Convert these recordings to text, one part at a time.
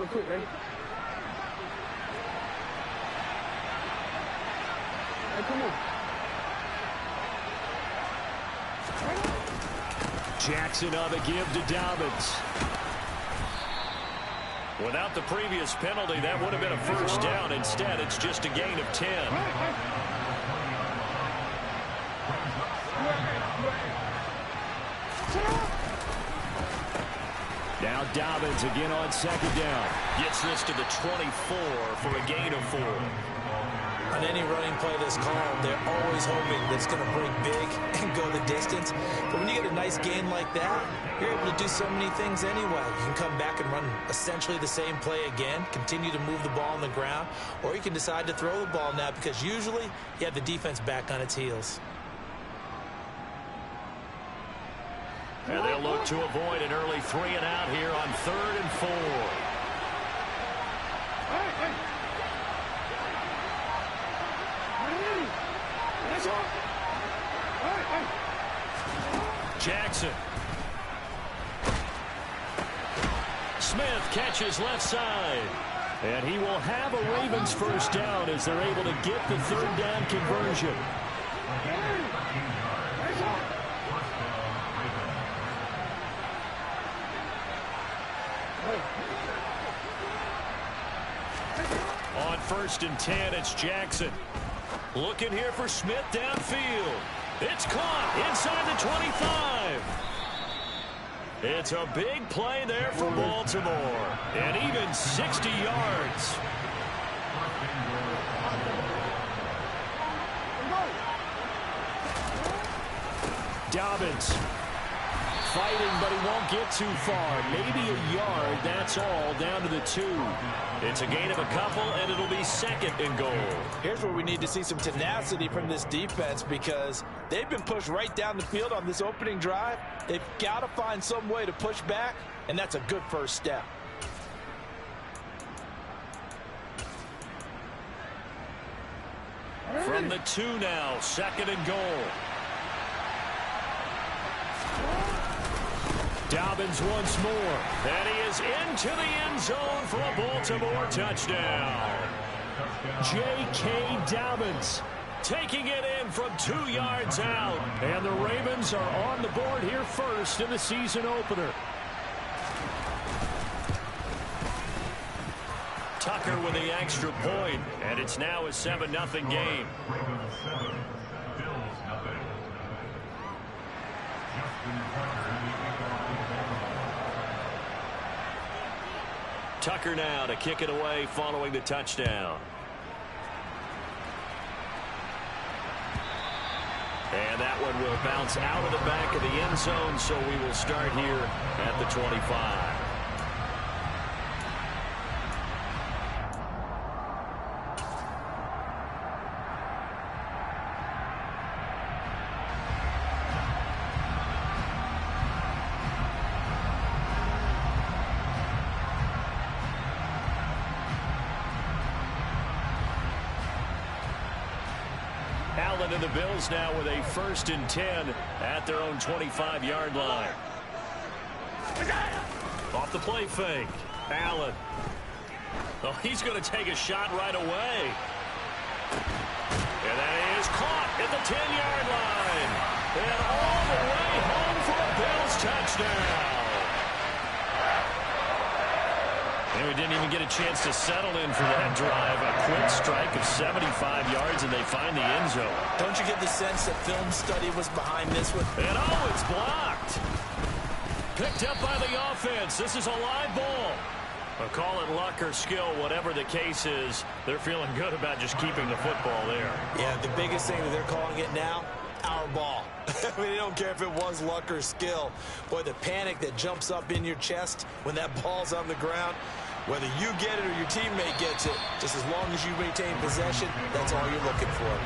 real quick, ready? Hey, come on. Jackson on the give to Dobbins. Without the previous penalty, that would have been a first down. Instead, it's just a gain of 10. Now Dobbins again on second down. Gets this to the 24 for a gain of 4. On any running play that's called, they're always hoping that it's going to break big and go the distance. But when you get a nice gain like that, you're able to do so many things anyway. You can come back and run essentially the same play again, continue to move the ball on the ground, or you can decide to throw the ball now because usually you have the defense back on its heels. And they'll look to avoid an early 3 and out here on 3rd and 4. Jackson. Smith catches left side. And he will have a Ravens first down as they're able to get the 3rd down conversion. On 1st and 10, it's Jackson. Looking here for Smith downfield. It's caught inside the 25. It's a big play there for Baltimore. And even 60 yards. Dobbins. Fighting, but he won't get too far. Maybe a yard, that's all, down to the 2. It's a gain of a couple, and it'll be 2nd and goal. Here's where we need to see some tenacity from this defense because they've been pushed right down the field on this opening drive. They've got to find some way to push back, and that's a good first step. From the 2 now, 2nd and goal. Dobbins once more. And he is into the end zone for a Baltimore touchdown. J.K. Dobbins taking it in from 2 yards out. And the Ravens are on the board here first in the season opener. Tucker with the extra point, and it's now a 7-0 game. Tucker now to kick it away following the touchdown. And that one will bounce out of the back of the end zone, so we will start here at the 25. And the Bills now with a 1st and 10 at their own 25-yard line. Off the play fake. Allen. Oh, he's going to take a shot right away. And that is caught at the 10-yard line. And all the way home for a Bills touchdown. And we didn't even get a chance to settle in for that drive. A quick strike of 75 yards, and they find the end zone. Don't you get the sense that film study was behind this one? And oh, it's blocked. Picked up by the offense. This is a live ball. I'll call it luck or skill, whatever the case is. They're feeling good about just keeping the football there. Yeah, the biggest thing that they're calling it now, our ball. I mean, they don't care if it was luck or skill. Boy, the panic that jumps up in your chest when that ball's on the ground, whether you get it or your teammate gets it, just as long as you maintain possession, that's all you're looking for.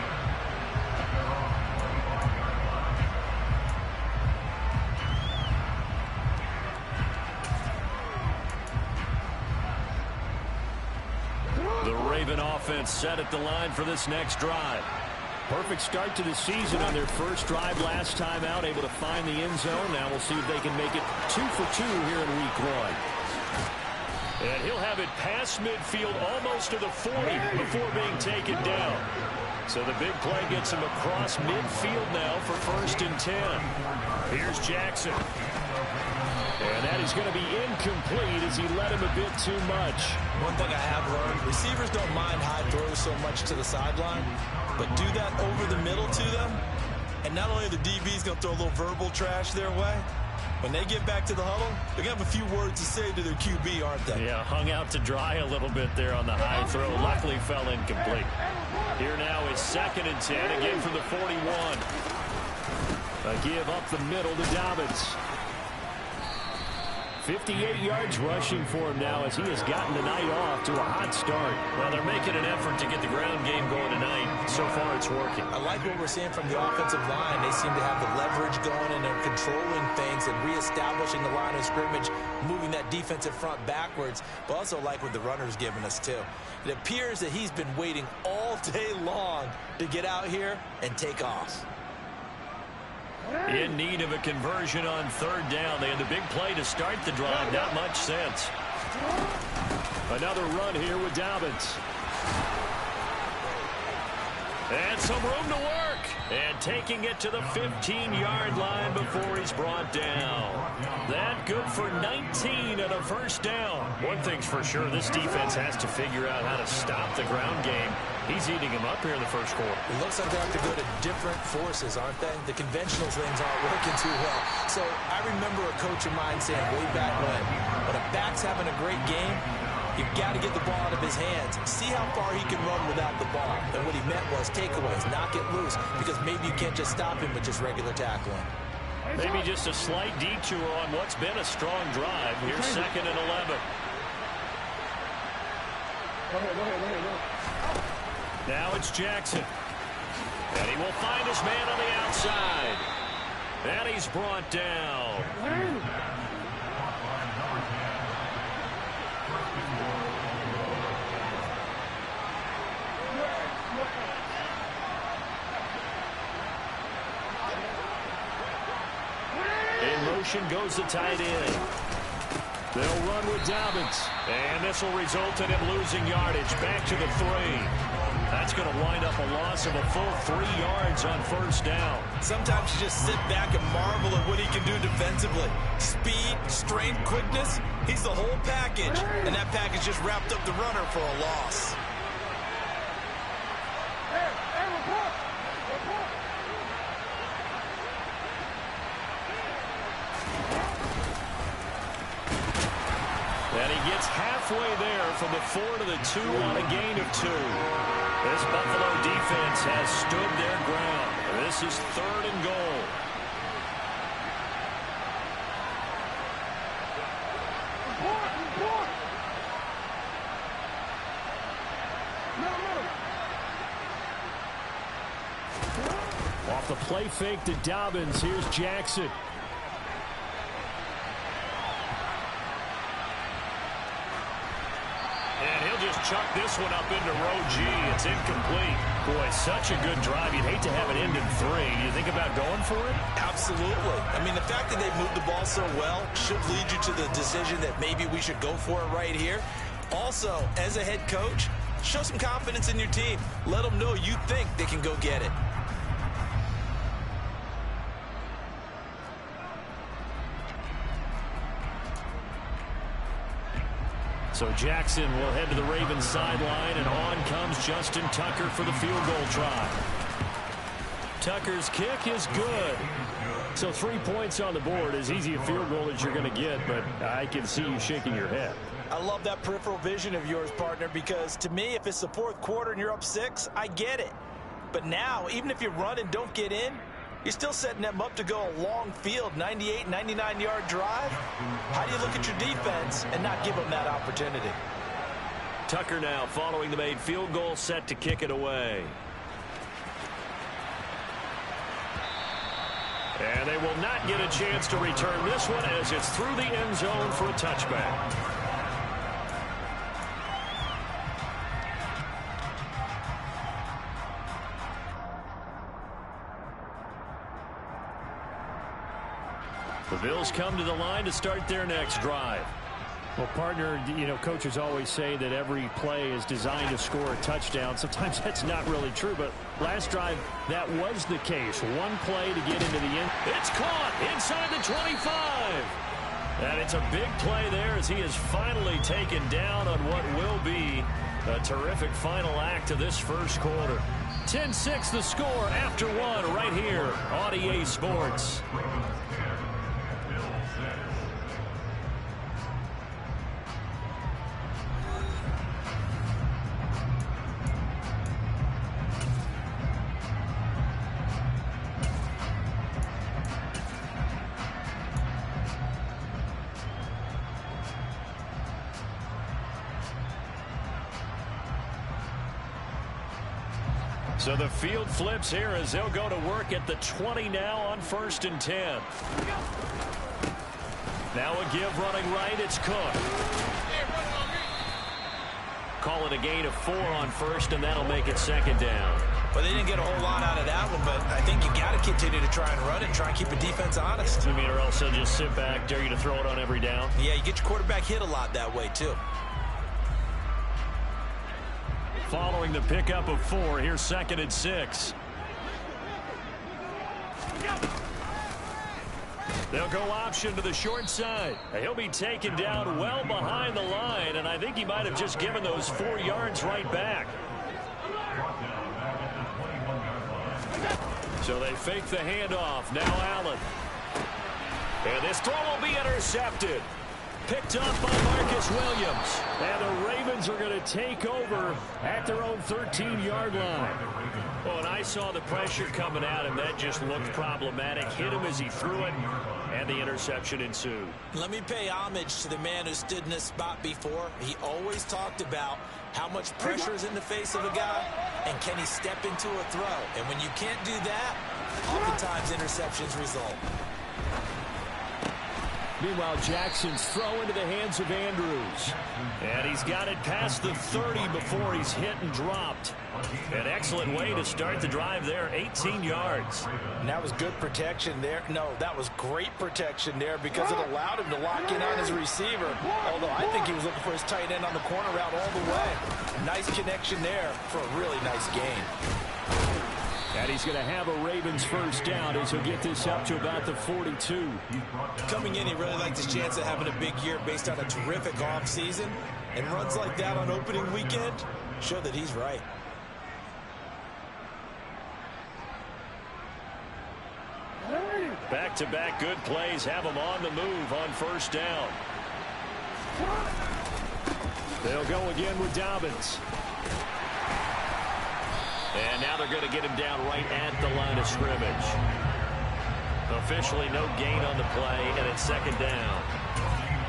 The Raven offense set at the line for this next drive. Perfect start to the season on their first drive last time out, able to find the end zone. Now we'll see if they can make it 2 for 2 here in week 1. And he'll have it past midfield almost to the 40 before being taken down. So the big play gets him across midfield now for 1st and 10. Here's Jackson. And that is going to be incomplete as he led him a bit too much. One thing I have learned, receivers don't mind high throws so much to the sideline, but do that over the middle to them, and not only are the DBs going to throw a little verbal trash their way, when they get back to the huddle, they're going to have a few words to say to their QB, aren't they? Yeah, hung out to dry a little bit there on the high throw. Luckily fell incomplete. Here now is 2nd and 10, again from the 41. A give up the middle to Dobbins. 58 yards rushing for him now as he has gotten the night off to a hot start. Well, they're making an effort to get the ground game going tonight. So far, it's working. I like what we're seeing from the offensive line. They seem to have the leverage going, and they're controlling things and reestablishing the line of scrimmage, moving that defensive front backwards. But also like what the runner's giving us, too. It appears that he's been waiting all day long to get out here and take off. In need of a conversion on 3rd down. They had the big play to start the drive. Not much sense. Another run here with Dobbins. And some room to work. And taking it to the 15-yard line before he's brought down. That good for 19 and a 1st down. One thing's for sure, this defense has to figure out how to stop the ground game. He's eating him up here in the 1st quarter. It looks like they have to go to different forces, aren't they? The conventional things aren't working too well. So I remember a coach of mine saying way back when a back's having a great game, you've got to get the ball out of his hands. See how far he can run without the ball. And what he meant was takeaways, knock it loose, because maybe you can't just stop him with just regular tackling. Maybe just a slight detour on what's been a strong drive. Here's 2nd and 11. Go ahead. Now it's Jackson. And he will find his man on the outside. And he's brought down. In motion goes the tight end. They'll run with Dobbins. And this will result in him losing yardage. Back to the 3. That's going to wind up a loss of a full 3 yards on 1st down. Sometimes you just sit back and marvel at what he can do defensively. Speed, strength, quickness, he's the whole package. And that package just wrapped up the runner for a loss. And he gets halfway there from the 4 to the 2 on a gain of 2. This Buffalo defense has stood their ground. This is 3rd and goal. Off the play fake to Dobbins. Here's Jackson. Chuck this one up into row G. It's incomplete. Boy, such a good drive. You'd hate to have it end in 3. Do you think about going for it? Absolutely. I mean, the fact that they've moved the ball so well should lead you to the decision that maybe we should go for it right here. Also, as a head coach, show some confidence in your team. Let them know you think they can go get it. So Jackson will head to the Ravens sideline, and on comes Justin Tucker for the field goal try. Tucker's kick is good. So 3 points on the board, as easy a field goal as you're going to get, but I can see you shaking your head. I love that peripheral vision of yours, partner, because to me, if it's the 4th quarter and you're up 6, I get it. But now, even if you run and don't get in, you're still setting them up to go a long field, 98, 99-yard drive. How do you look at your defense and not give them that opportunity? Tucker now following the made field goal, set to kick it away. And they will not get a chance to return this one as it's through the end zone for a touchback. The Bills come to the line to start their next drive. Well, partner, you know, coaches always say that every play is designed to score a touchdown. Sometimes that's not really true, but last drive, that was the case. One play to get into the end. It's caught inside the 25. And it's a big play there as he is finally taken down on what will be a terrific final act of this first quarter. 10-6 the score after one right here on EA Sports. So the field flips here as they'll go to work at the 20 now on 1st and 10. Now a give running right. It's Cook. Call it a gain of 4 on 1st, and that'll make it 2nd down. Well, they didn't get a whole lot out of that one, but I think you got to continue to try and run it and try and keep the defense honest. You mean, or else they'll just sit back, dare you to throw it on every down? Yeah, you get your quarterback hit a lot that way, too. Following the pickup of 4, here's 2nd and 6. They'll go option to the short side. He'll be taken down well behind the line, and I think he might have just given those 4 yards right back. So they fake the handoff. Now Allen. And this throw will be intercepted. Picked up by Marcus Williams. And the Ravens are going to take over at their own 13-yard line. Oh, and I saw the pressure coming at him. That just looked problematic. Hit him as he threw it, and the interception ensued. Let me pay homage to the man who stood in this spot before. He always talked about how much pressure is in the face of a guy, and can he step into a throw. And when you can't do that, oftentimes interceptions result. Meanwhile, Jackson's throw into the hands of Andrews. And he's got it past the 30 before he's hit and dropped. An excellent way to start the drive there, 18 yards. And that was good protection there. No, that was great protection there because it allowed him to lock in on his receiver. Although I think he was looking for his tight end on the corner route all the way. Nice connection there for a really nice gain. And he's going to have a Ravens first down as he'll get this up to about the 42. Coming in, he really liked his chance of having a big year based on a terrific offseason. And runs like that on opening weekend show that he's right. Back-to-back good plays have him on the move on first down. They'll go again with Dobbins. And now they're going to get him down right at the line of scrimmage. Officially no gain on the play, and it's 2nd down.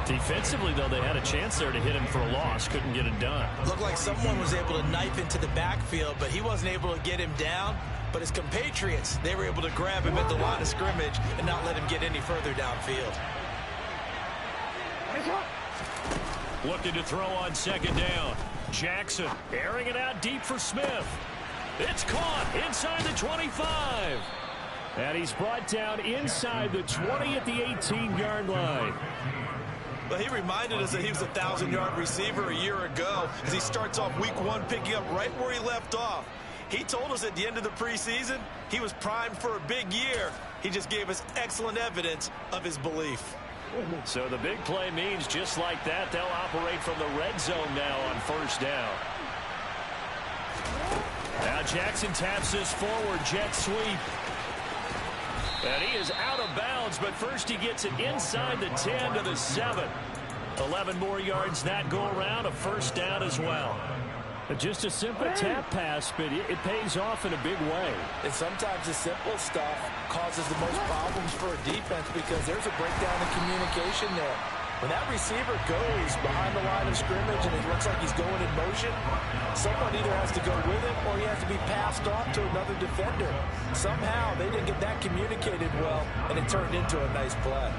Defensively, though, they had a chance there to hit him for a loss. Couldn't get it done. Looked like someone was able to knife into the backfield, but he wasn't able to get him down. But his compatriots, they were able to grab him at the line of scrimmage and not let him get any further downfield. Looking to throw on 2nd down. Jackson airing it out deep for Smith. It's caught inside the 25. And he's brought down inside the 20 at the 18-yard line. Well, he reminded us that he was a 1,000-yard receiver a year ago as he starts off week 1 picking up right where he left off. He told us at the end of the preseason he was primed for a big year. He just gave us excellent evidence of his belief. So the big play means just like that, they'll operate from the red zone now on first down. Now Jackson taps this forward jet sweep. And he is out of bounds, but first he gets it inside the 10 to the 7. 11 more yards that go around, a first down as well. Just a simple tap pass, but it pays off in a big way. And sometimes the simple stuff causes the most problems for a defense because there's a breakdown in communication there. When that receiver goes behind the line of scrimmage and it looks like he's going in motion, someone either has to go with him or he has to be passed off to another defender. Somehow they didn't get that communicated well, and it turned into a nice play.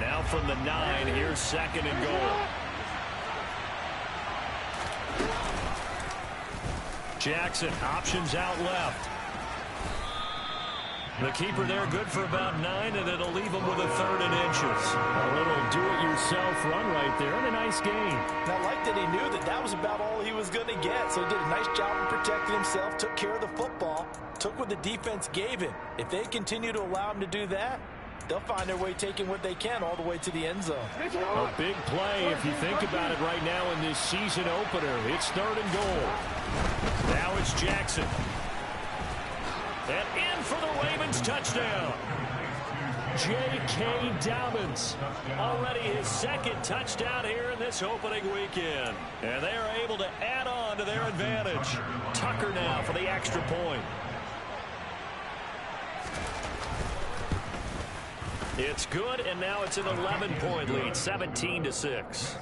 Now from the 9, here's 2nd and goal. Jackson options out left. The keeper there good for about 9, and it'll leave him with a 3rd and inches. A little do-it-yourself run right there, and a nice gain. And I like that he knew that that was about all he was going to get, so he did a nice job of protecting himself, took care of the football, took what the defense gave him. If they continue to allow him to do that, they'll find their way taking what they can all the way to the end zone. A big play if you think about it right now in this season opener. It's 3rd and goal. Now it's Jackson. And in for the Ravens touchdown. J.K. Dobbins. Already his 2nd touchdown here in this opening weekend. And they are able to add on to their advantage. Tucker now for the extra point. It's good, and now it's an 11-point lead, 17-6.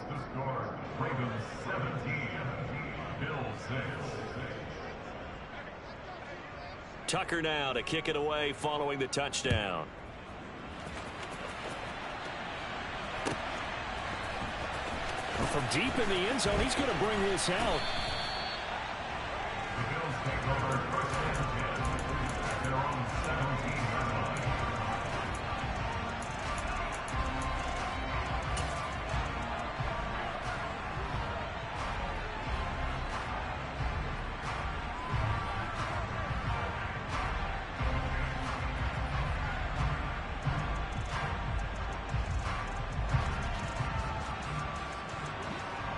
Tucker now to kick it away following the touchdown. From deep in the end zone, he's going to bring this out. The Bills take over first and 10 at their own 17-yard line.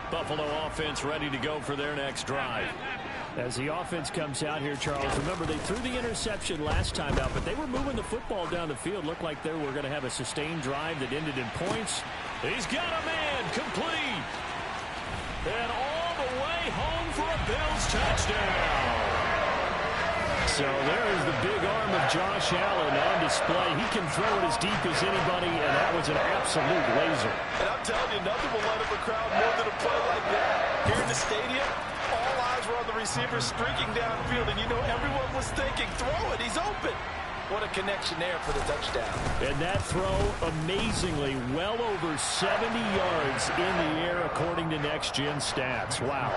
Buffalo offense ready to go for their next drive. As the offense comes out here, Charles, remember they threw the interception last time out, but they were moving the football down the field. Looked like they were going to have a sustained drive that ended in points. He's got a man complete. And all the way home for a Bills touchdown. So there is the big arm of Josh Allen on display. He can throw it as deep as anybody, and that was an absolute laser. And I'm telling you, nothing will light up a crowd more than a play like that. Here in the stadium, all eyes were on the receiver streaking downfield, and you know everyone was thinking, throw it, he's open. What a connection there for the touchdown. And that throw, amazingly, well over 70 yards in the air, according to Next Gen Stats. Wow.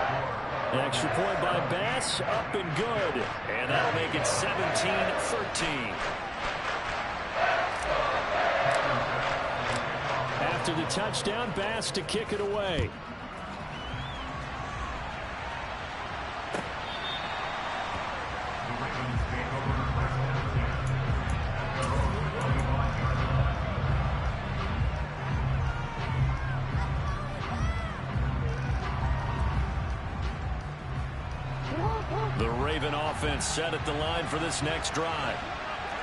An extra point by Bass, up and good. And that'll make it 17-13. After the touchdown, Bass to kick it away. The Raven offense set at the line for this next drive.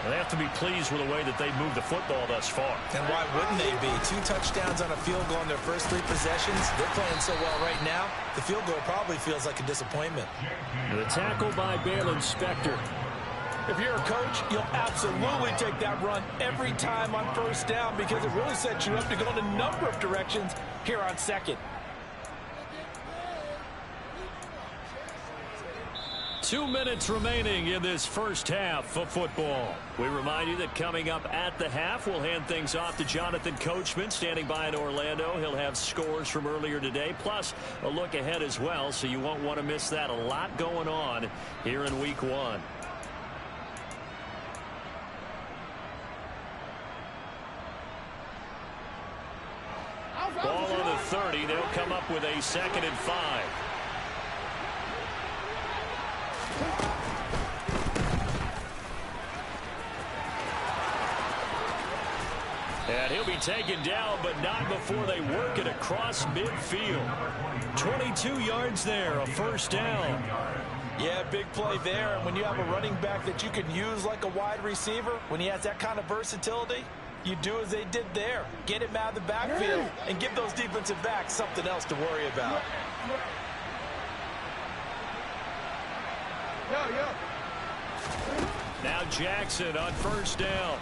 They have to be pleased with the way that they've moved the football thus far. And why wouldn't they be? 2 touchdowns on a field goal in their first 3 possessions. They're playing so well right now, the field goal probably feels like a disappointment. The tackle by Balin Spector. If you're a coach, you'll absolutely take that run every time on first down because it really sets you up to go in a number of directions here on second. 2 minutes remaining in this first half of football. We remind you that coming up at the half, we'll hand things off to Jonathan Coachman standing by in Orlando. He'll have scores from earlier today, plus a look ahead as well, so you won't want to miss that. A lot going on here in week 1. Ball on the 30. They'll come up with a 2nd and 5. And he'll be taken down, but not before they work it across midfield. 22 yards there, a first down. Yeah, big play there. And when you have a running back that you can use like a wide receiver, when he has that kind of versatility, you do as they did there. Get him out of the backfield and give those defensive backs something else to worry about. Now Jackson on first down.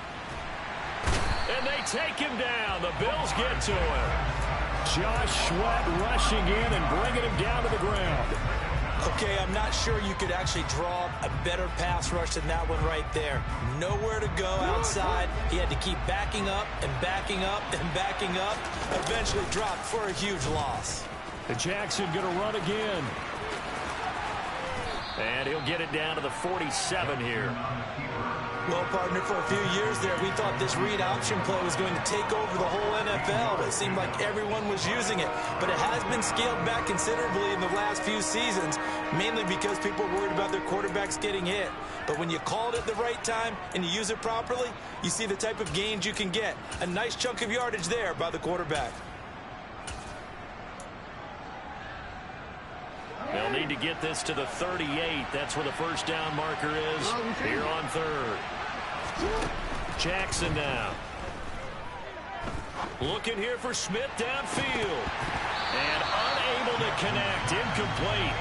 And they take him down. The Bills get to him. Josh Sweat rushing in and bringing him down to the ground. Okay, I'm not sure you could actually draw a better pass rush than that one right there. Nowhere to go outside. He had to keep backing up and backing up and backing up. Eventually dropped for a huge loss. And Jackson going to run again. And he'll get it down to the 47 here. Well, partner, for a few years there, we thought this read option play was going to take over the whole NFL. It seemed like everyone was using it, but it has been scaled back considerably in the last few seasons, mainly because people are worried about their quarterbacks getting hit. But when you call it at the right time and you use it properly, you see the type of gains you can get. A nice chunk of yardage there by the quarterback. They'll need to get this to the 38. That's where the first down marker is here on third. Jackson now. Looking here for Smith downfield. And unable to connect. Incomplete.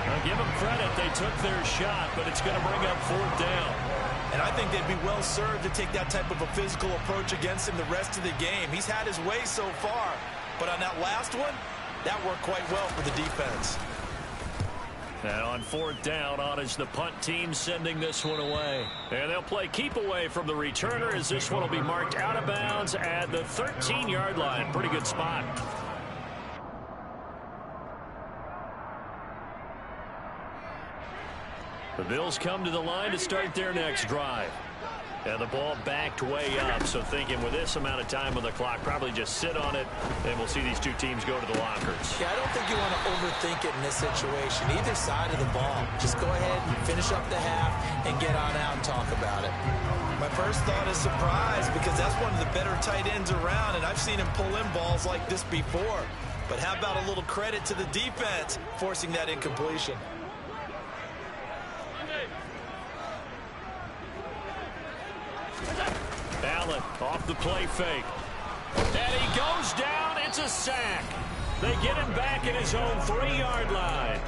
I'll give them credit. They took their shot, but it's going to bring up fourth down. And I think they'd be well served to take that type of a physical approach against him the rest of the game. He's had his way so far, but on that last one, that worked quite well for the defense. And on fourth down, on is the punt team sending this one away. And they'll play keep away from the returner as this one will be marked out of bounds at the 13-yard line. Pretty good spot. The Bills come to the line to start their next drive. And the ball backed way up, so thinking with this amount of time on the clock, probably just sit on it, and we'll see these two teams go to the lockers. Yeah, I don't think you want to overthink it in this situation. Either side of the ball. Just go ahead and finish up the half and get on out and talk about it. My first thought is surprise, because that's one of the better tight ends around, and I've seen him pull in balls like this before. But how about a little credit to the defense forcing that incompletion? Allen off the play fake. And he goes down. It's a sack. They get him back at his own 3-yard line.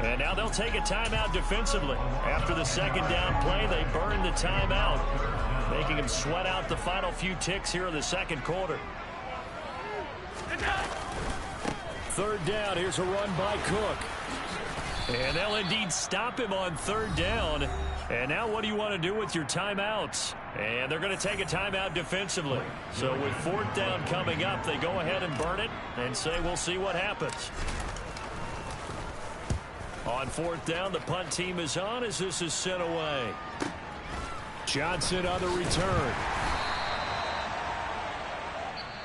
And now they'll take a timeout defensively. After the second down play, they burn the timeout, making him sweat out the final few ticks here in the second quarter. Third down. Here's a run by Cook. And they'll indeed stop him on third down. And now what do you want to do with your timeouts? And they're going to take a timeout defensively. So with fourth down coming up, they go ahead and burn it and say we'll see what happens. On fourth down, the punt team is on as this is sent away. Johnson on the return.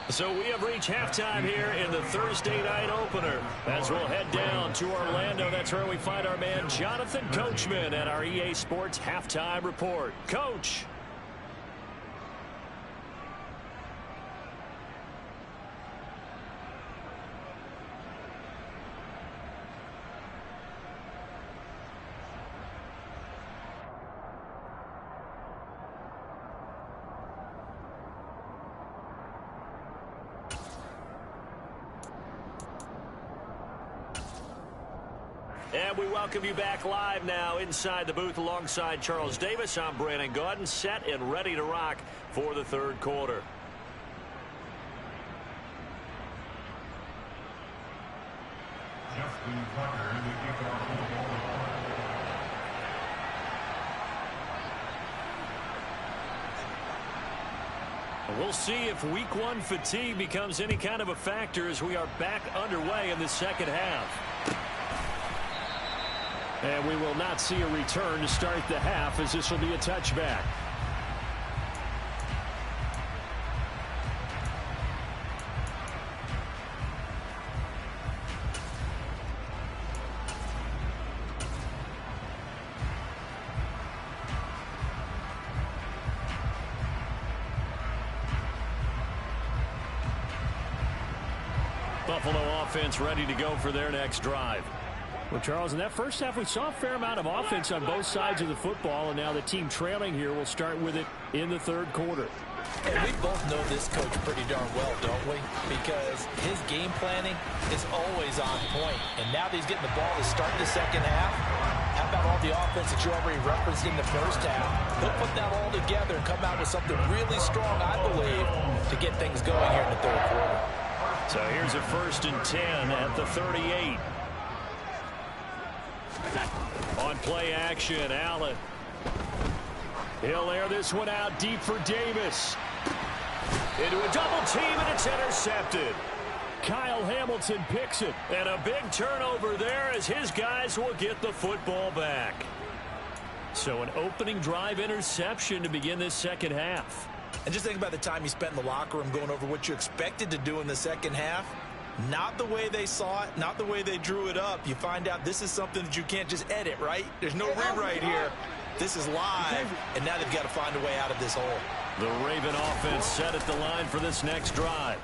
So we have reached halftime here in the Thursday night opener. As we'll head down to Orlando, that's where we find our man Jonathan Coachman at our EA Sports Halftime Report. Coach. And we welcome you back live now inside the booth alongside Charles Davis. I'm Brandon Gaudin, set and ready to rock for the third quarter. Justin Tucker, the kickoff. We'll see if week one fatigue becomes any kind of a factor as we are back underway in the second half. And we will not see a return to start the half as this will be a touchback. Buffalo offense ready to go for their next drive. Well, Charles, in that first half, we saw a fair amount of offense on both sides of the football, and now the team trailing here will start with it in the third quarter. And we both know this coach pretty darn well, don't we? Because his game planning is always on point. And now that he's getting the ball to start the second half, how about all the offense that you already referenced in the first half? He'll put that all together and come out with something really strong, I believe, to get things going here in the third quarter. So here's a 1st and 10 at the 38. On play action, Allen. He'll air this one out deep for Davis. Into a double team, and it's intercepted. Kyle Hamilton picks it. And a big turnover there as his guys will get the football back. So an opening drive interception to begin this second half. And just think about the time you spent in the locker room going over what you expected to do in the second half. Not the way they saw it, not the way they drew it up. You find out this is something that you can't just edit, right? There's no rewrite here. This is live, and now they've got to find a way out of this hole. The Raven offense set at the line for this next drive.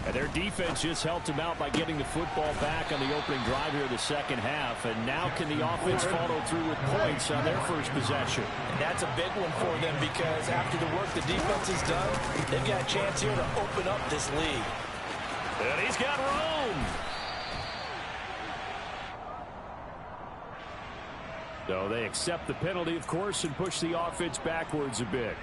And their defense just helped them out by getting the football back on the opening drive here of the second half. And now can the offense follow through with points on their first possession? And that's a big one for them because after the work the defense has done, they've got a chance here to open up this lead. And he's got room. So they accept the penalty, of course, and push the offense backwards a bit.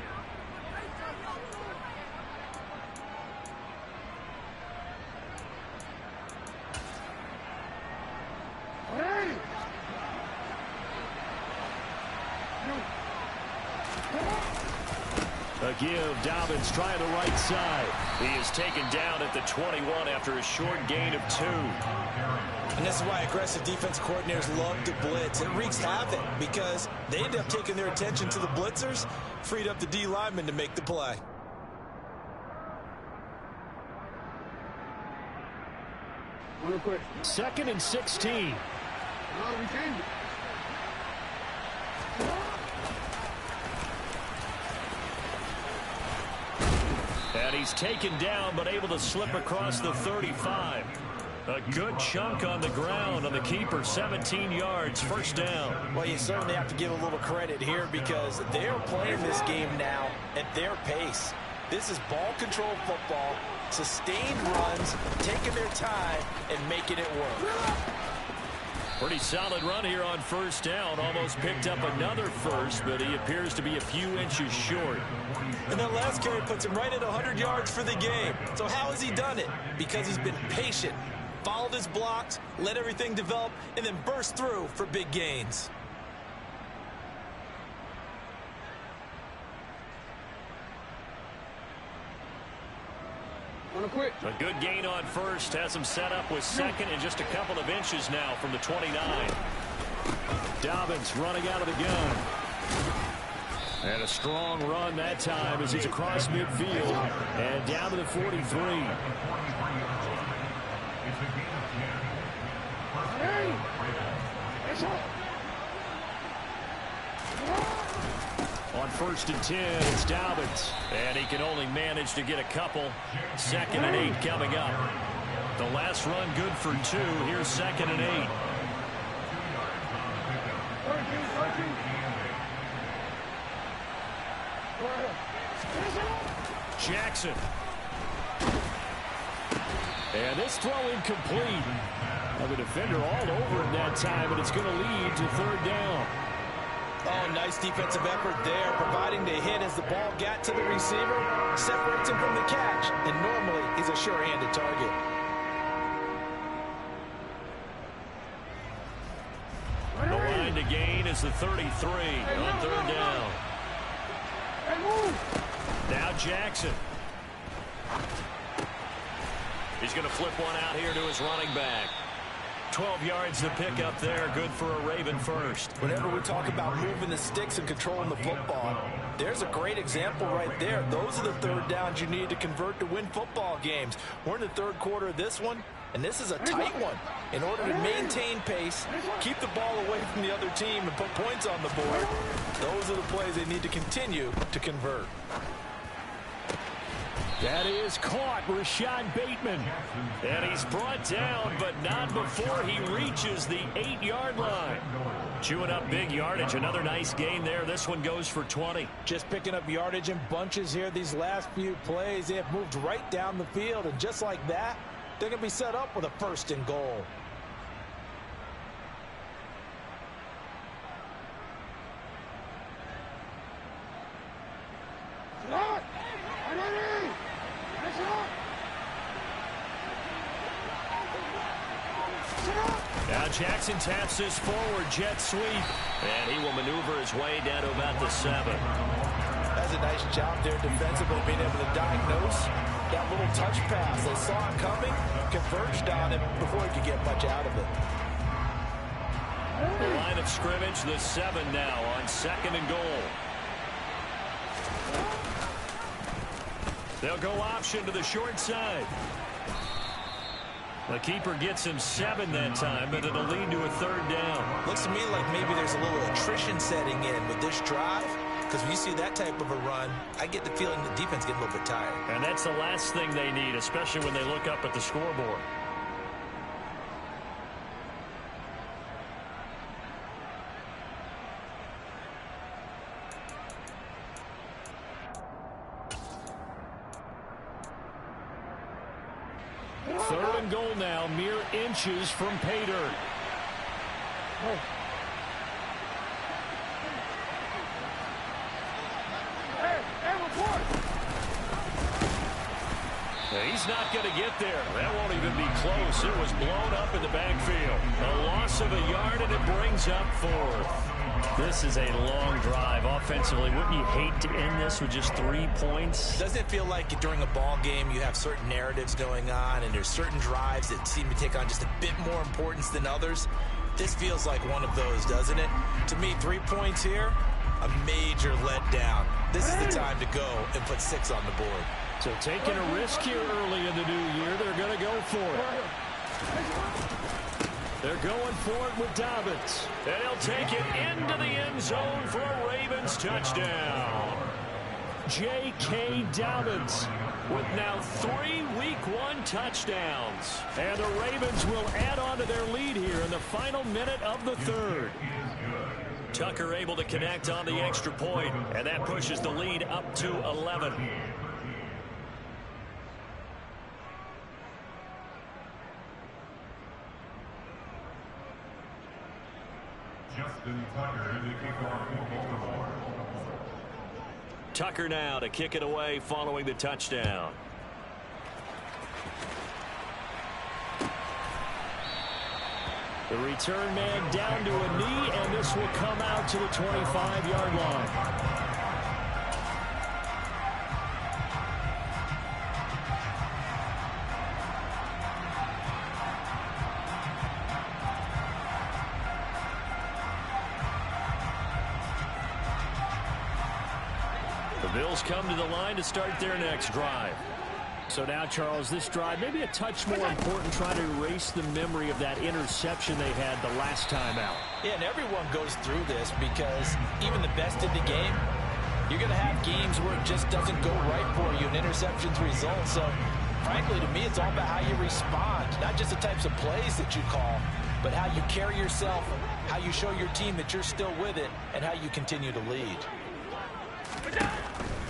A give, Dobbins trying the right side. He is taken down at the 21 after a short gain of 2. And this is why aggressive defense coordinators love to blitz. It wreaks havoc because they end up taking their attention to the blitzers, freed up the D lineman to make the play. Real quick. 2nd and 16. No, we changed it. And he's taken down, but able to slip across the 35. A good chunk on the ground on the keeper, 17 yards, first down. Well, you certainly have to give a little credit here because they're playing this game now at their pace. This is ball control football, sustained runs, taking their time, and making it work. Pretty solid run here on first down. Almost picked up another first, but he appears to be a few inches short. And that last carry puts him right at 100 yards for the game. So how has he done it? Because he's been patient, followed his blocks, let everything develop, and then burst through for big gains. A good gain on first, has him set up with second and just a couple of inches now from the 29. Dobbins running out of the gun. And a strong run that time as he's across midfield and down to the 43. On 1st and 10, it's Dobbins. And he can only manage to get a couple. 2nd and 8 coming up. The last run good for 2. Here's 2nd and 8. Jackson. And this throw incomplete. Now the defender all over him that time, and it's going to lead to 3rd down. Oh, nice defensive effort there, providing the hit as the ball got to the receiver, separates him from the catch, and normally he's a sure-handed target. The line to gain is the 33 on 3rd down. Now Jackson. He's going to flip one out here to his running back. 12 yards to pick up there, good for a Raven first. Whenever we talk about moving the sticks and controlling the football, there's a great example right there. Those are the 3rd downs you need to convert to win football games. We're in the 3rd quarter of this one, and this is a tight one. In order to maintain pace, keep the ball away from the other team, and put points on the board, those are the plays they need to continue to convert. That is caught, Rashad Bateman. And he's brought down, but not before he reaches the 8-yard line. Chewing up big yardage. Another nice gain there. This one goes for 20. Just picking up yardage in bunches here these last few plays. They have moved right down the field, and just like that, they're going to be set up with a 1st and goal. Now Jackson taps this forward jet sweep, and he will maneuver his way down to about the 7. That's a nice job there defensively, being able to diagnose that little touch pass. They saw it coming, converged on it before he could get much out of it. The line of scrimmage, the 7 now on 2nd and goal. They'll go option to the short side. The keeper gets him 7 that time, but it'll lead to a 3rd down. Looks to me like maybe there's a little attrition setting in with this drive, because when you see that type of a run, I get the feeling the defense getting a little bit tired. And that's the last thing they need, especially when they look up at the scoreboard. Third and goal now, mere inches from pay dirt. He's not going to get there. That won't even be close. It was blown up in the backfield. A loss of a yard, and it brings up 4th. This is a long drive offensively. Wouldn't you hate to end this with just 3 points? Doesn't it feel like during a ball game you have certain narratives going on and there's certain drives that seem to take on just a bit more importance than others? This feels like one of those, doesn't it? To me, 3 points here, a major letdown. This is the time to go and put 6 on the board. So taking a risk here early in the new year, they're going to go for it. They're going for it with Dobbins. And he'll take it into the end zone for a Ravens touchdown. J.K. Dobbins with now 3 Week 1 touchdowns. And the Ravens will add on to their lead here in the final minute of the 3rd. Tucker able to connect on the extra point, and that pushes the lead up to 11. Tucker now to kick it away following the touchdown. The return man down to a knee, and this will come out to the 25-yard line. The Bills come to the line to start their next drive. So now, Charles, this drive maybe a touch more important, trying to erase the memory of that interception they had the last time out. Yeah, and everyone goes through this because even the best in the game, you're going to have games where it just doesn't go right for you, and interceptions result. So, frankly, to me, it's all about how you respond, not just the types of plays that you call, but how you carry yourself, how you show your team that you're still with it, and how you continue to lead.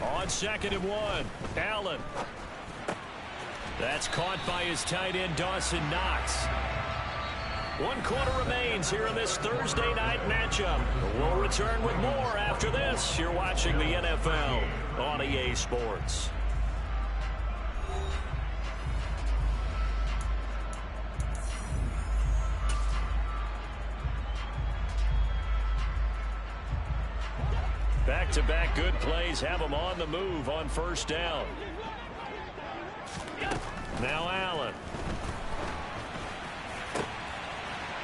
On 2nd and 1, Allen. That's caught by his tight end, Dawson Knox. 1 quarter remains here in this Thursday night matchup. We'll return with more after this. You're watching the NFL on EA Sports. Back-to-back good plays have them on the move on 1st down. Now Allen.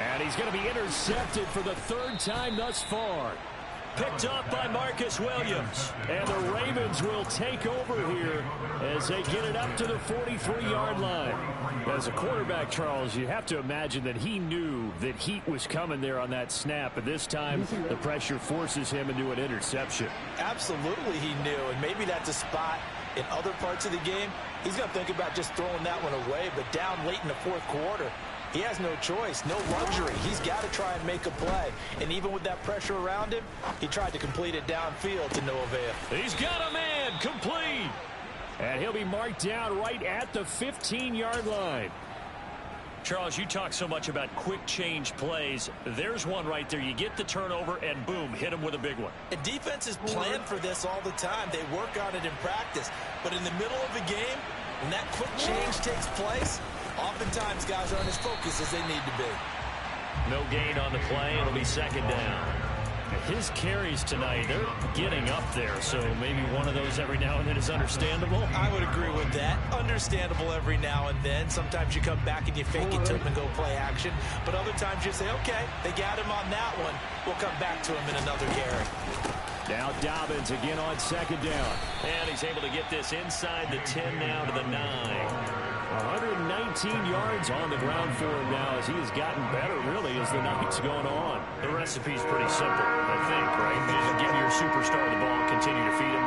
And he's going to be intercepted for the 3rd time thus far. Picked up by Marcus Williams. And the Ravens will take over here as they get it up to the 43-yard line. As a quarterback, Charles, you have to imagine that he knew that heat was coming there on that snap. But this time, the pressure forces him into an interception. Absolutely he knew, and maybe that's a spot in other parts of the game. He's going to think about just throwing that one away, but down late in the 4th quarter, he has no choice, no luxury. He's got to try and make a play. And even with that pressure around him, he tried to complete it downfield to no avail. He's got a man, complete. And he'll be marked down right at the 15-yard line. Charles, you talk so much about quick change plays. There's one right there. You get the turnover, and boom, hit him with a big one. And defenses plan for this all the time. They work on it in practice. But in the middle of the game, when that quick change takes place, oftentimes guys aren't as focused as they need to be. No gain on the play. It'll be 2nd down. His carries tonight, they're getting up there, so maybe one of those every now and then is understandable. I would agree with that. Understandable every now and then. Sometimes you come back and you fake it to him and go play action. But other times you say, okay, they got him on that one. We'll come back to him in another carry. Now Dobbins again on second down. And he's able to get this inside the 10 now to the 9. 119 yards on the ground for him now as he has gotten better, really, as the night's gone on. The recipe's pretty simple, I think, right? You just give your superstar the ball, continue to feed him.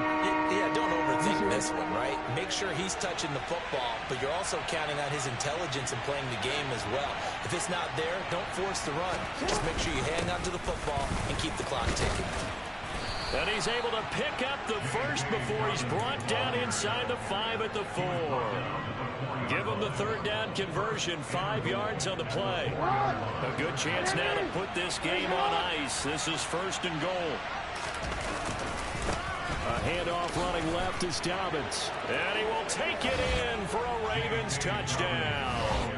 Yeah, don't overthink this one, right? Make sure he's touching the football, but you're also counting on his intelligence and playing the game as well. If it's not there, don't force the run. Just make sure you hang on to the football and keep the clock ticking. And he's able to pick up the first before he's brought down inside the 5 at the 4. Give him the third down conversion, 5 yards on the play. A good chance now to put this game on ice. This is 1st and goal. A handoff running left is Dobbins. And he will take it in for a Ravens touchdown.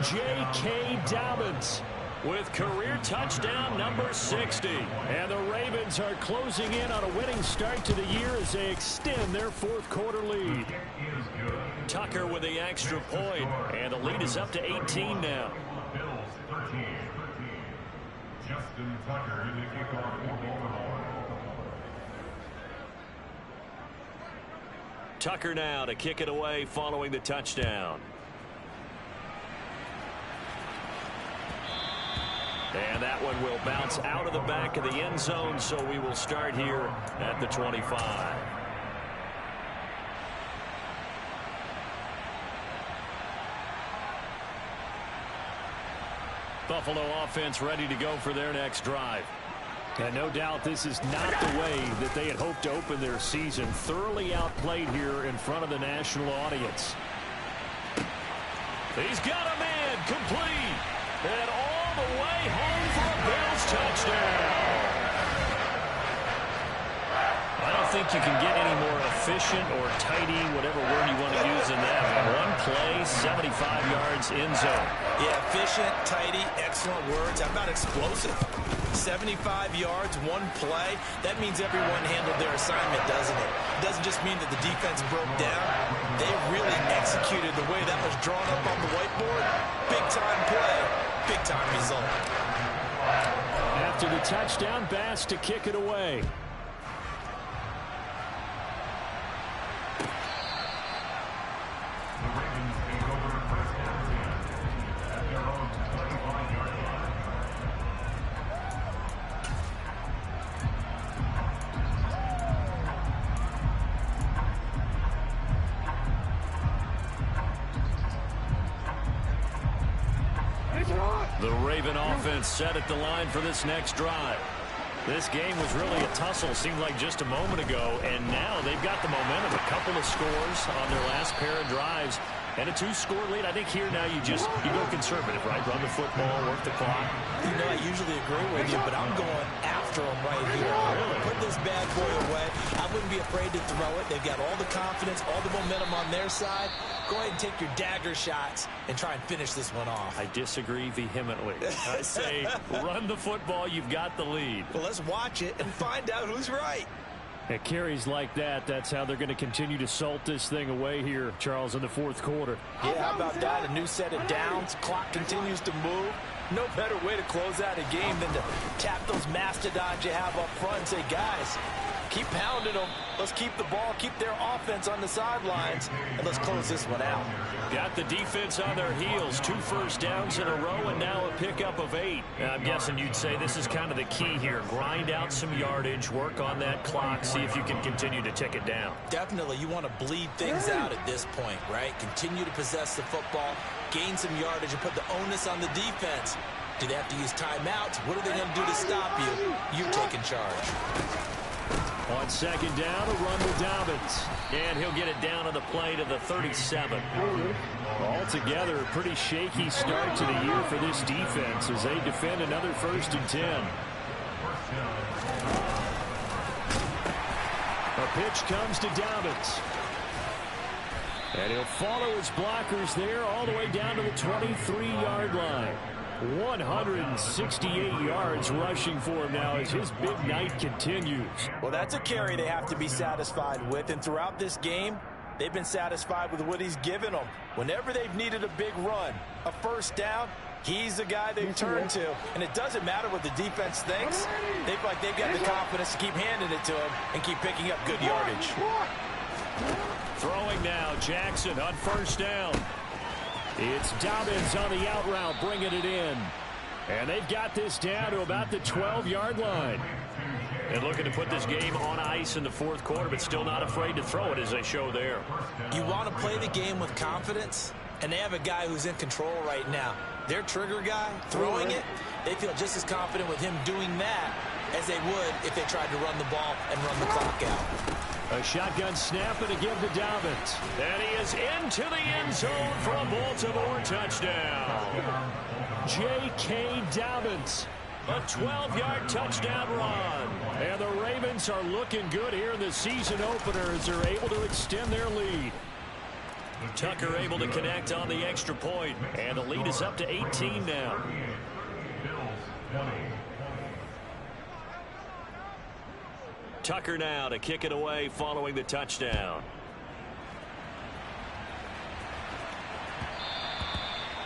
J.K. Dobbins with career touchdown number 60. And the Ravens are closing in on a winning start to the year as they extend their 4th quarter lead. Tucker with the extra point, and the lead is up to 18 now. Bills 13. Justin Tucker in the kickoff for Baltimore. Tucker now to kick it away following the touchdown. And that one will bounce out of the back of the end zone, so we will start here at the 25. Buffalo offense ready to go for their next drive. And no doubt this is not the way that they had hoped to open their season. Thoroughly outplayed here in front of the national audience. He's got a man complete. And all the way home for a Bills touchdown. I don't think you can get any more efficient or tidy, whatever word you want to use in that. One play, 75 yards in zone. Yeah, efficient, tidy, excellent words. How about explosive? 75 yards, one play. That means everyone handled their assignment, doesn't it? It doesn't just mean that the defense broke down. They really executed the way that was drawn up on the whiteboard. Big-time play, big-time result. After the touchdown, Bass to kick it away. The Raven offense set at the line for this next drive. This game was really a tussle, seemed like just a moment ago, and now they've got the momentum. A couple of scores on their last pair of drives, and a 2-score lead. I think here now you go conservative, right? Run the football, work the clock. You know, I usually agree with you, but I'm going after them right here. Really? Put this bad boy away. I wouldn't be afraid to throw it. They've got all the confidence, all the momentum on their side. Go ahead and take your dagger shots and try and finish this one off. I disagree vehemently. I say run the football. You've got the lead. Well, let's watch it and find out who's right. At carries like that, that's how they're going to continue to salt this thing away here, Charles, in the 4th quarter. Yeah, how about that? A new set of downs. Clock continues to move. No better way to close out a game than to tap those mastodons you have up front and say, guys, keep pounding them. Let's keep the ball, keep their offense on the sidelines, and let's close this one out. Got the defense on their heels. 2 first downs in a row, and now a pickup of 8. I'm guessing you'd say this is kind of the key here. Grind out some yardage, work on that clock, see if you can continue to tick it down. Definitely. You want to bleed things out at this point, right? Continue to possess the football, gain some yardage, and put the onus on the defense. Do they have to use timeouts? What are they going to do to stop you? You take in charge. On second down, a run to Dobbins. And he'll get it down on the play to the 37. Altogether, a pretty shaky start to the year for this defense as they defend another 1st and 10. A pitch comes to Dobbins. And he'll follow his blockers there all the way down to the 23-yard line. 168 yards rushing for him now as his big night continues. Well, that's a carry they have to be satisfied with, and throughout this game, they've been satisfied with what he's given them. Whenever they've needed a big run, a first down, he's the guy they've turned to. And it doesn't matter what the defense thinks. They feel like they've got the confidence to keep handing it to him and keep picking up good yardage. Throwing now, Jackson on first down. It's Dobbins on the out route, bringing it in. And they've got this down to about the 12-yard line. And looking to put this game on ice in the fourth quarter, but still not afraid to throw it as they show there. You want to play the game with confidence, and they have a guy who's in control right now. Their trigger guy, throwing it, they feel just as confident with him doing that as they would if they tried to run the ball and run the clock out. A shotgun snap and again to Dobbins. And he is into the end zone for a Baltimore touchdown. J.K. Dobbins, a 12-yard touchdown run. And the Ravens are looking good here in the season opener as they're able to extend their lead. Tucker able to connect on the extra point, and the lead is up to 18 now. Tucker now to kick it away following the touchdown.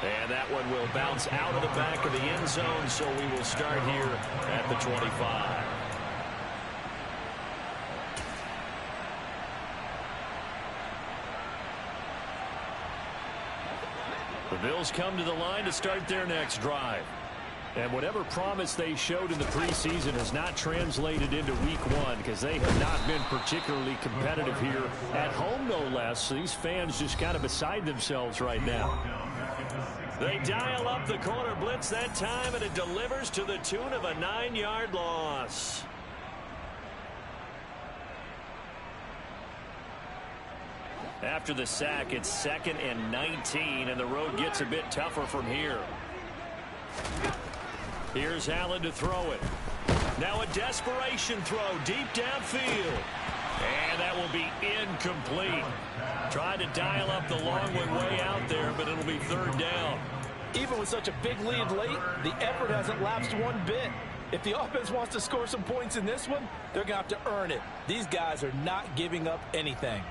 And that one will bounce out of the back of the end zone, so we will start here at the 25. The Bills come to the line to start their next drive. And whatever promise they showed in the preseason has not translated into week one because they have not been particularly competitive here at home, no less. So these fans just kind of beside themselves right now. They dial up the corner blitz that time, and it delivers to the tune of a 9-yard loss. After the sack, it's 2nd and 19, and the road gets a bit tougher from here. Here's Allen to throw it. Now a desperation throw deep downfield. And that will be incomplete. Trying to dial up the long way out there, but it'll be 3rd down. Even with such a big lead late, the effort hasn't lapsed one bit. If the offense wants to score some points in this one, they're going to have to earn it. These guys are not giving up anything.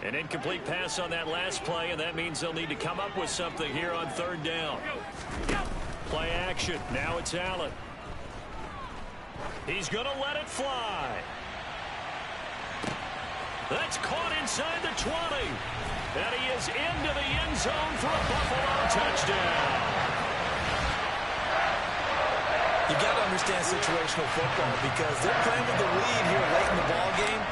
An incomplete pass on that last play, and that means they'll need to come up with something here on 3rd down. Play action. Now it's Allen. He's going to let it fly. That's caught inside the 20. And he is into the end zone for a Buffalo touchdown. You got to understand situational football because they're playing with the lead here late in the ball game.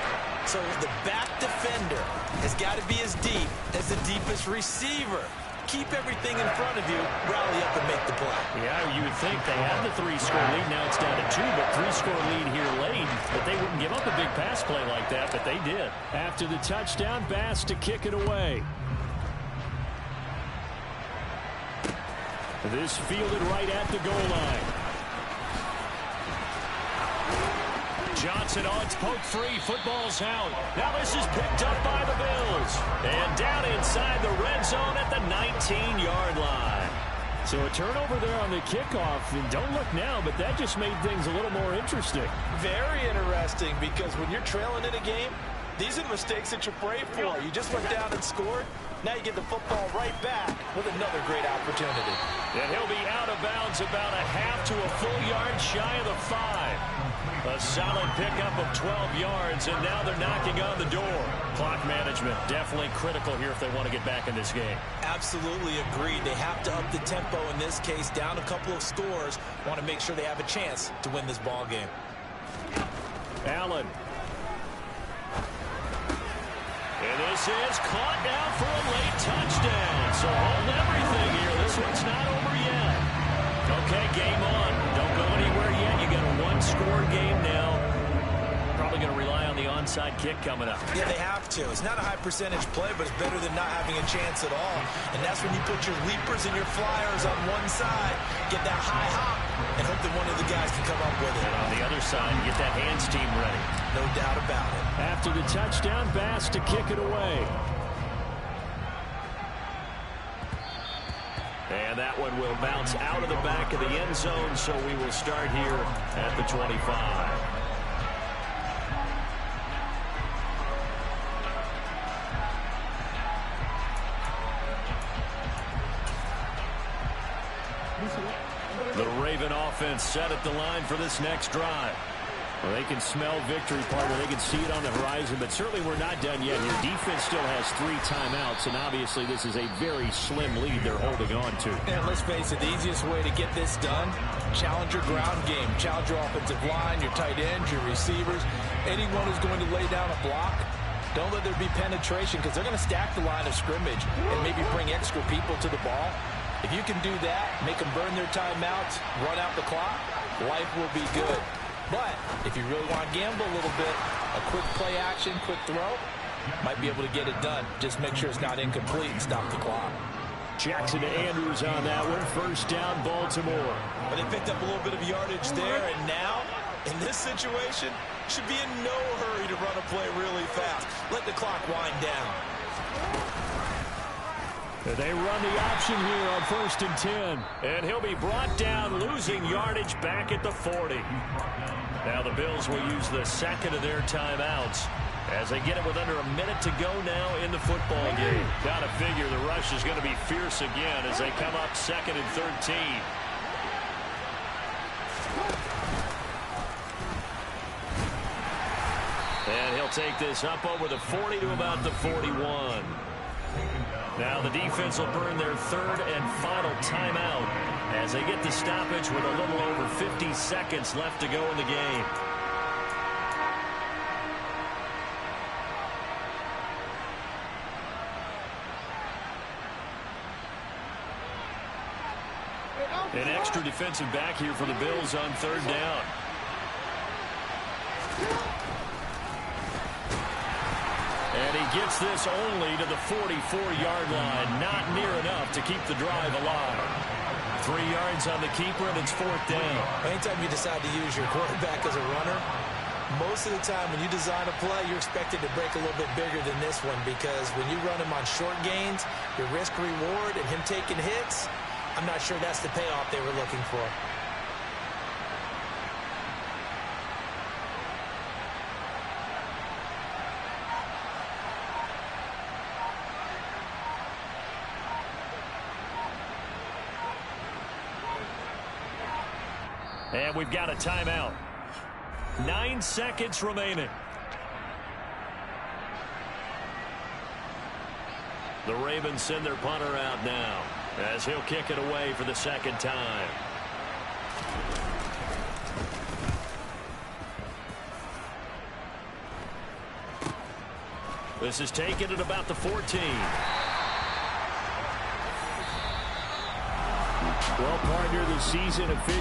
So the back defender has got to be as deep as the deepest receiver. Keep everything in front of you, rally up and make the play. Yeah, you would think they had the 3-score lead. Now it's down to 2, but 3-score lead here late. But they wouldn't give up a big pass play like that, but they did. After the touchdown, Bass to kick it away. This fielded right at the goal line. Johnson on, it's poked free, football's out. Now this is picked up by the Bills. And down inside the red zone at the 19-yard line. So a turnover there on the kickoff. And don't look now, but that just made things a little more interesting. Very interesting because when you're trailing in a game, these are the mistakes that you pray for. You just went down and scored. Now you get the football right back with another great opportunity. And he'll be out of bounds about a half to a full yard shy of the 5. A solid pickup of 12 yards, and now they're knocking on the door. Clock management definitely critical here if they want to get back in this game. Absolutely agreed. They have to up the tempo in this case, down a couple of scores. Want to make sure they have a chance to win this ball game. Allen. And this is caught now for a late touchdown. So hold everything here. This one's not over yet. Okay, game on. Don't go anywhere yet. You got a one-score game now. Probably going to rely on the onside kick coming up. Yeah, they have to. It's not a high percentage play, but it's better than not having a chance at all. And that's when you put your leapers and your flyers on one side, get that high hop, and hope that one of the guys can come up with it. And on the other side, get that hands team ready. No doubt about it. After the touchdown, Bass to kick it away. And that one will bounce out of the back of the end zone, so we will start here at the 25. The Raven offense set at the line for this next drive. Well, they can smell victory, partner. They can see it on the horizon, but certainly we're not done yet here. Defense still has 3 timeouts, and obviously this is a very slim lead they're holding on to. And let's face it, the easiest way to get this done, challenge your ground game. Challenge your offensive line, your tight ends, your receivers, anyone who's going to lay down a block. Don't let there be penetration because they're going to stack the line of scrimmage and maybe bring extra people to the ball. If you can do that, make them burn their timeouts, run out the clock, life will be good. But if you really want to gamble a little bit, a quick play action, quick throw, might be able to get it done. Just make sure it's not incomplete and stop the clock. Jackson to Andrews on that one. First down, Baltimore. But they picked up a little bit of yardage there, and now, in this situation, should be in no hurry to run a play really fast. Let the clock wind down. They run the option here on 1st and 10. And he'll be brought down, losing yardage back at the 40. Now the Bills will use the second of their timeouts as they get it with under a minute to go now in the football game. Gotta figure the rush is going to be fierce again as they come up 2nd and 13. And he'll take this up over the 40 to about the 41. Now the defense will burn their 3rd and final timeout as they get the stoppage with a little over 50 seconds left to go in the game. An extra defensive back here for the Bills on 3rd down. And he gets this only to the 44-yard line. Not near enough to keep the drive alive. 3 yards on the keeper, and it's 4th down. Anytime you decide to use your quarterback as a runner, most of the time when you design a play, you're expected to break a little bit bigger than this one because when you run him on short gains, your risk-reward and him taking hits, I'm not sure that's the payoff they were looking for. And we've got a timeout. 9 seconds remaining. The Ravens send their punter out now as he'll kick it away for the 2nd time. This is taken at about the 14. Well, partner, the season officially